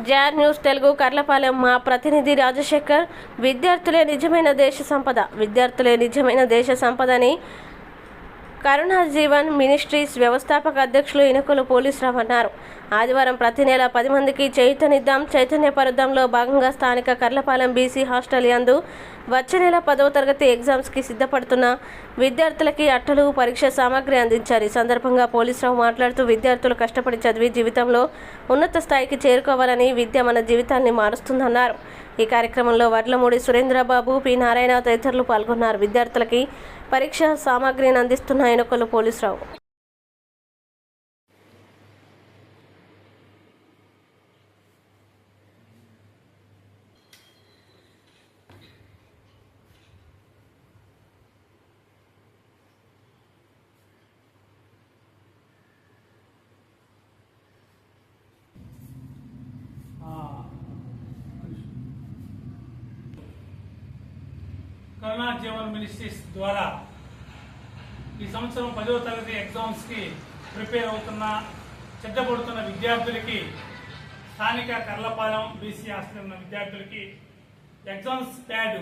Jar news Telugu Karlapalem మా ప్రతినిధి రాజశేఖర్. విద్యార్థులే నిజమైన దేశ సంపద, విద్యార్థులే నిజమైన దేశ సంపదని కరుణా జీవన్ మినిస్ట్రీస్ వ్యవస్థాపక అధ్యక్షులు ఇనుకల పోలీసురావు అన్నారు. ఆదివారం ప్రతి నెల 10 మందికి చైతన్యనిద్దాం చైతన్యపరుద్దాంలో భాగంగా స్థానిక కర్లపాలెం బీసీ హాస్టల్ యందు వచ్చే నెల 10వ తరగతి ఎగ్జామ్స్కి సిద్ధపడుతున్న విద్యార్థులకి అట్టలు, పరీక్ష సామాగ్రి అందించారు. ఈ సందర్భంగా పోలీసురావు మాట్లాడుతూ విద్యార్థులు కష్టపడి చదివి జీవితంలో ఉన్నత స్థాయికి చేరుకోవాలని, విద్య మన జీవితాన్ని మారుస్తుందన్నారు. ఈ కార్యక్రమంలో వడ్లమూడి సురేంద్రబాబు, పి నారాయణ తదితరులు పాల్గొన్నారు. విద్యార్థులకి పరీక్ష సామాగ్రిని అందిస్తున్న ఇనుకల పోలీసురావు. కరుణా జీవన్ మినిస్ట్రీస్ ద్వారా ఈ సంవత్సరం 10వ తరగతి ఎగ్జామ్స్కి ప్రిపేర్ అవుతున్న, సిద్ధపడుతున్న విద్యార్థులకి, స్థానిక కర్లపాలెం బీసీ హాస్టల్ ఉన్న విద్యార్థులకి ఎగ్జామ్స్ ప్యాడ్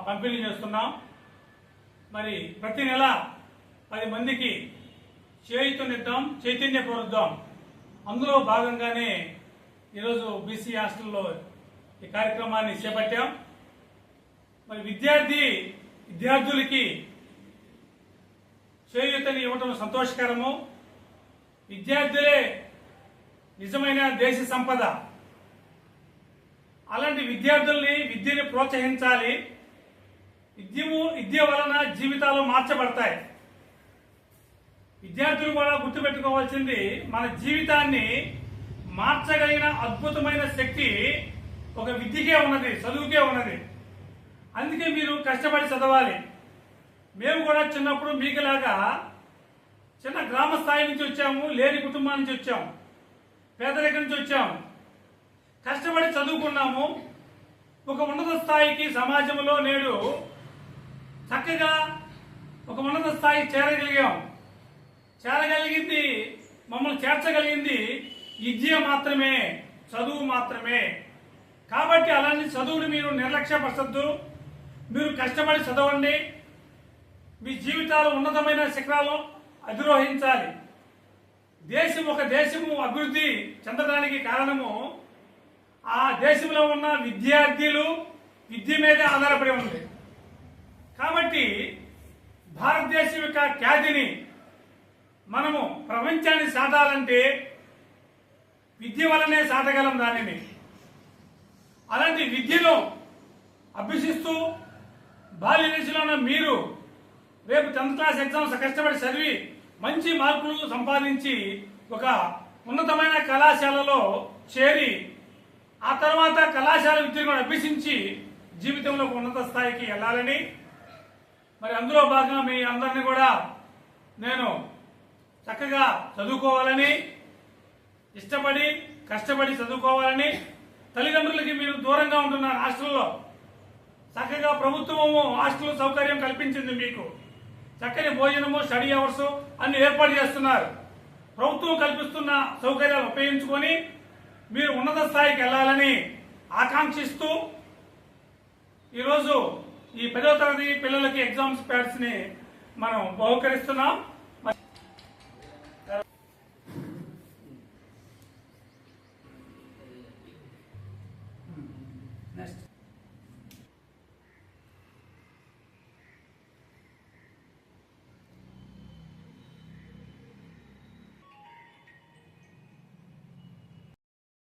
పంపిణీ చేస్తున్నాం. మరి ప్రతి నెల 10 మందికి చేయుతనిద్దాం చైతన్యపరుద్దాం, అందులో భాగంగానే ఈరోజు బీసీ హాస్టల్లో ఈ కార్యక్రమాన్ని చేపట్టాం. మరి విద్యార్థులకి చేయూతని ఇవ్వటం సంతోషకరము. విద్యార్థులే నిజమైన దేశ సంపద. అలాంటి విద్యని ప్రోత్సహించాలి. విద్య వలన జీవితాలు మార్చబడతాయి. విద్యార్థులు కూడా గుర్తుపెట్టుకోవాల్సింది, మన జీవితాన్ని మార్చగలిగిన అద్భుతమైన శక్తి ఒక విద్యకే ఉన్నది, చదువుకే ఉన్నది. అందుకే మీరు కష్టపడి చదవాలి. మేము కూడా చిన్నప్పుడు మీకులాగా చిన్న గ్రామ స్థాయి నుంచి వచ్చాము, లేని కుటుంబం నుంచి వచ్చాము, పేదరికం నుంచి వచ్చాము, కష్టపడి చదువుకున్నాము. ఒక ఉన్నత స్థాయికి సమాజంలో నేడు చక్కగా ఒక ఉన్నత స్థాయికి చేరగలిగింది, మమ్మల్ని చేర్చగలిగింది విద్య మాత్రమే, చదువు మాత్రమే. కాబట్టి అలాంటి చదువుని మీరు నిర్లక్ష్యపరచద్దు. మీరు కష్టపడి చదవండి. మీ జీవితాలు ఉన్నతమైన శిఖరాలు అధిరోహించాలి. ఒక దేశము అభివృద్ధి చెందడానికి కారణము ఆ దేశంలో ఉన్న విద్యార్థులు విద్య మీదే ఆధారపడి ఉంది. కాబట్టి భారతదేశం యొక్క ఖ్యాతిని మనము ప్రపంచాన్ని సాటాలంటే విద్య వల్లనే సాటగలం దానిని. అలాంటి విద్యను అభ్యసిస్తూ బాల్య దశలో ఉన్న మీరు రేపు 10th క్లాస్ ఎగ్జామ్స్ కష్టపడి చదివి మంచి మార్కులు సంపాదించి ఒక ఉన్నతమైన కళాశాలలో చేరి ఆ తర్వాత కళాశాల విద్యను అభ్యసించి జీవితంలో ఉన్నత స్థాయికి వెళ్ళాలని, మరి అందులో భాగంగా మీ అందరినీ కూడా నేను చక్కగా చదువుకోవాలని, ఇష్టపడి కష్టపడి చదువుకోవాలని, తల్లిదండ్రులకి మీరు దూరంగా ఉంటున్నారు. హాస్టల్లో చక్కగా ప్రభుత్వము హాస్టల్ సౌకర్యం కల్పించింది. మీకు చక్కని భోజనము, స్టడీ అవర్స్ అన్ని ఏర్పాటు చేస్తున్నారు. ప్రభుత్వం కల్పిస్తున్న సౌకర్యాలు ఉపయోగించుకొని మీరు ఉన్నత స్థాయికి వెళ్ళాలని ఆకాంక్షిస్తూ ఈరోజు ఈ 10వ తరగతి పిల్లలకి ఎగ్జామ్స్ ప్యాడ్స్ ని మనం బహుకరిస్తున్నాం.